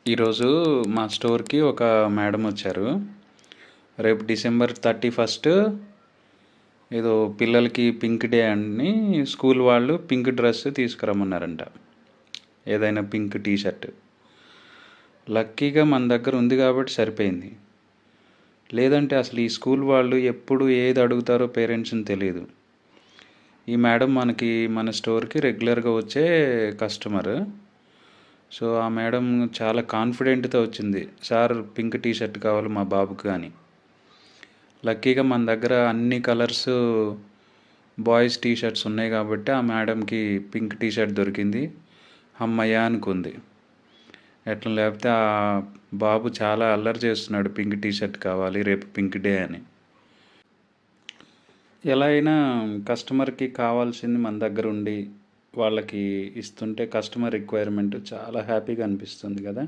ఈరోజు మా స్టోర్కి ఒక మేడం వచ్చారు. రేపు డిసెంబర్ 31 ఏదో పిల్లలకి పింక్ డే అని స్కూల్ వాళ్ళు పింక్ డ్రెస్ తీసుకురమ్మన్నారంట. ఏదైనా పింక్ టీషర్ట్. లక్కీగా మన దగ్గర ఉంది కాబట్టి సరిపోయింది. లేదంటే అసలు ఈ స్కూల్ వాళ్ళు ఎప్పుడు ఏది అడుగుతారో పేరెంట్స్ని తెలియదు. ఈ మేడం మన స్టోర్కి రెగ్యులర్గా వచ్చే కస్టమర్. సో ఆ మేడం చాలా కాన్ఫిడెంట్తో వచ్చింది, సార్ పింక్ టీషర్ట్ కావాలి మా బాబుకి అని. లక్కీగా మన దగ్గర అన్ని కలర్స్ బాయ్స్ టీషర్ట్స్ ఉన్నాయి కాబట్టి ఆ మేడంకి పింక్ టీషర్ట్ దొరికింది. అమ్మయ్య అనుకుంది. ఎట్లా లేకపోతే ఆ బాబు చాలా అల్లరి చేస్తున్నాడు, పింక్ టీషర్ట్ కావాలి రేపు పింక్ డే అని. ఎలా అయినా కస్టమర్కి కావాల్సింది మన దగ్గర ఉండి వాళ్ళకి ఇస్తుంటే కస్టమర్ రిక్వైర్మెంట్ చాలా హ్యాపీగా అనిపిస్తుంది కదా.